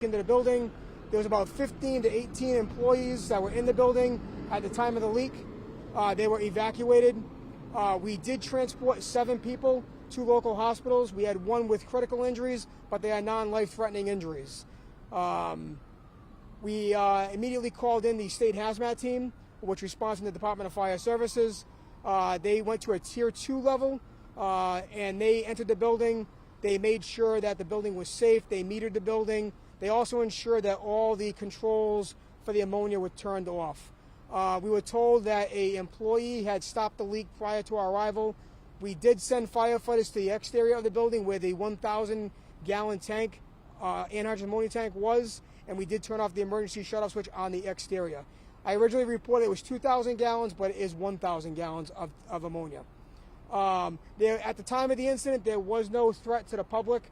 into the building. There was about 15 to 18 employees that were in the building at the time of the leak. They were evacuated. We did transport 7 people to local hospitals. We had 1 with critical injuries, but they had non-life-threatening injuries. We immediately called in the state hazmat team, which responds from the Department of Fire Services. They went to a Tier 2 level, and they entered the building. They made sure that the building was safe. They metered the building. They also ensured that all the controls for the ammonia were turned off. We were told that an employee had stopped the leak prior to our arrival. We did send firefighters to the exterior of the building where the 1,000-gallon tank, anhydrous ammonia tank was, and we did turn off the emergency shut-off switch on the exterior. I originally reported it was 2,000 gallons, but it is 1,000 gallons of ammonia. At the time of the incident, there was no threat to the public.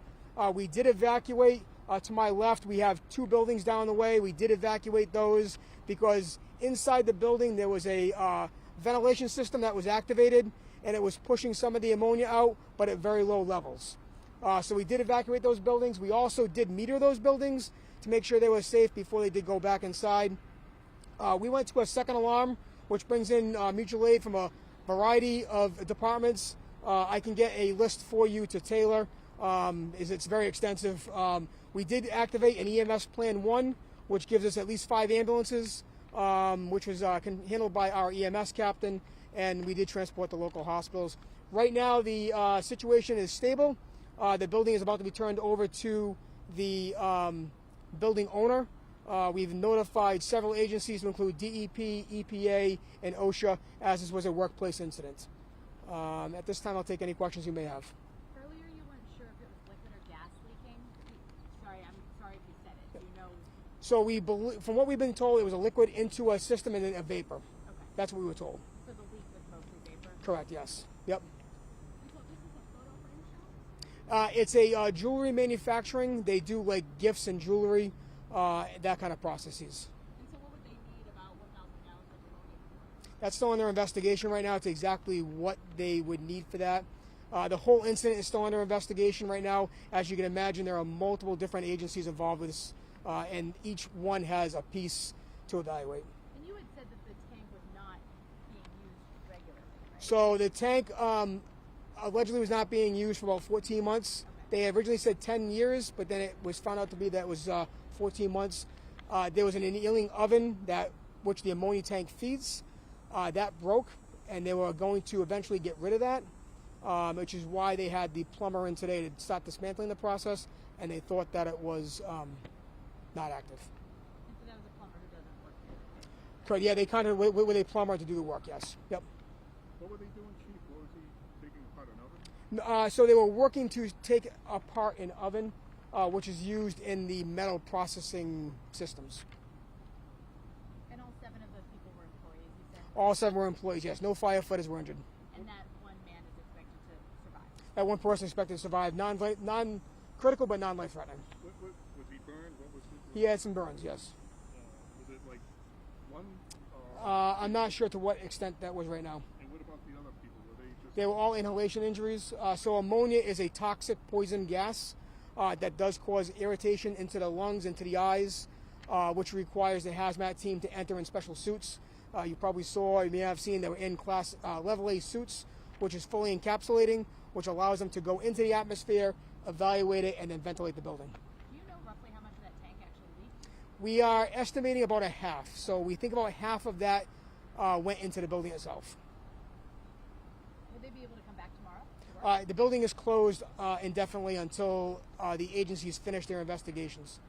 We did evacuate. To my left, we have 2 buildings down the way. We did evacuate those because inside the building there was a ventilation system that was activated, and it was pushing some of the ammonia out, but at very low levels. So we did evacuate those buildings. We also did meter those buildings to make sure they were safe before they did go back inside. We went to a second alarm, which brings in mutual aid from a variety of departments. I can get a list for you to tailor. It's very extensive. We did activate an EMS Plan 1, which gives us at least 5 ambulances, which was handled by our EMS captain, and we did transport to local hospitals. Right now, the situation is stable. The building is about to be turned over to the building owner. We've notified several agencies to include DEP, EPA, and OSHA, as this was a workplace incident. At this time, I'll take any questions you may have. Earlier, you weren't sure if it was liquid or gas leaking. I'm sorry if you said it. Do you know? So from what we've been told, it was a liquid into a system and then a vapor. Okay. That's what we were told. So the leak was mostly vapor? Correct, yes. Yep. So this is a photo frame shop? It's a jewelry manufacturing. They do like gifts and jewelry, that kind of processes. And so what would they need about 1,000 gallons of ammonia? That's still under investigation right now. It's exactly what they would need for that. The whole incident is still under investigation right now. As you can imagine, there are multiple different agencies involved with this, and each one has a piece to evaluate. And you had said that the tank was not being used regularly, right? So the tank allegedly was not being used for about 14 months. Okay. They originally said 10 years, but then it was found out to be that it was 14 months. There was an annealing oven which the ammonia tank feeds. That broke, and they were going to eventually get rid of that, which is why they had the plumber in today to start dismantling the process, and they thought that it was not active. And so that was a plumber who doesn't work here? Correct, yeah, they kind of went with a plumber to do the work, yes. Yep. What were they doing, Chief? What was he taking apart an oven? So they were working to take apart an oven, which is used in the metal processing systems. And all 7 of those people were employees, you said? All 7 were employees, yes. No firefighters were injured. And that one man is expected to survive? That one person expected to survive, non-critical but non-life-threatening. Was he burned? What was He had some burns, yes. was it like one? I'm not sure to what extent that was right now. And what about the other people? Were they just? They were all inhalation injuries. So ammonia is a toxic poison gas that does cause irritation into the lungs, into the eyes, which requires the hazmat team to enter in special suits. You probably saw, you may have seen, they were in class level A suits, which is fully encapsulating, which allows them to go into the atmosphere, evaluate it, and then ventilate the building. Do you know roughly how much of that tank actually leaked? We are estimating about a half. So we think about half of that went into the building itself. Would they be able to come back tomorrow? The building is closed indefinitely until the agencies finish their investigations. Is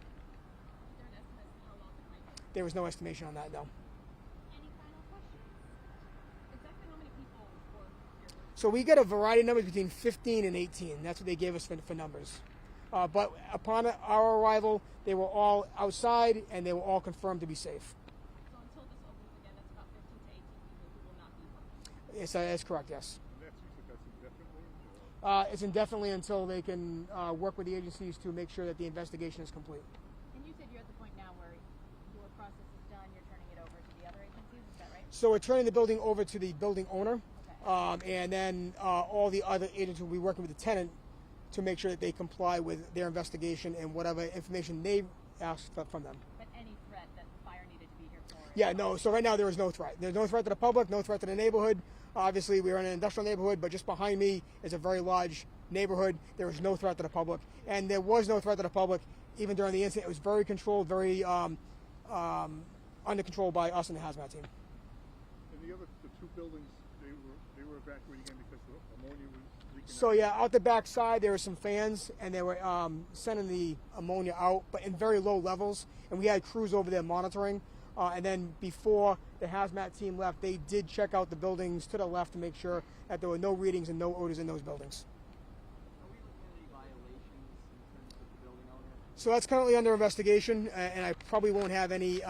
there an estimate of how long it might take? There was no estimation on that, no. Any final questions? Exactly how many people work here? So we get a variety of numbers between 15 and 18. That's what they gave us for numbers. But upon our arrival, they were all outside, and they were all confirmed to be safe. So until this opens again, that's about 15 to 18 people who will not be working. Yes, that's correct, yes. And that's indefinitely? Or? It's indefinitely until they can work with the agencies to make sure that the investigation is complete. And you said you're at the point now where your process is done, you're turning it over to the other agencies, is that right? So we're turning the building over to the building owner, Okay. and then all the other agents will be working with the tenant to make sure that they comply with their investigation and whatever information they asked from them. But any threat that fire needed to be here for? Yeah, no. So right now there is no threat. There's no threat to the public, no threat to the neighborhood. Obviously, we're in an industrial neighborhood, but just behind me is a very large neighborhood. There is no threat to the public, and there was no threat to the public even during the incident. It was very controlled, very under control by us and the hazmat team. And the two buildings, they were evacuated again because the ammonia was leaking. So yeah, out the back side there were some fans, and they were sending the ammonia out, but in very low levels. And we had crews over there monitoring. And then before the hazmat team left, they did check out the buildings to the left to make sure that there were no readings and no odors in those buildings. Are we looking at any violations in terms of the building owner? So that's currently under investigation, and I probably won't have any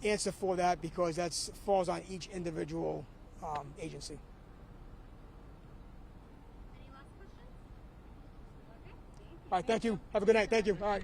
answer for that because that falls on each individual agency. Any last questions? Okay. All right, thank you. Have a good night. Thank you. All right.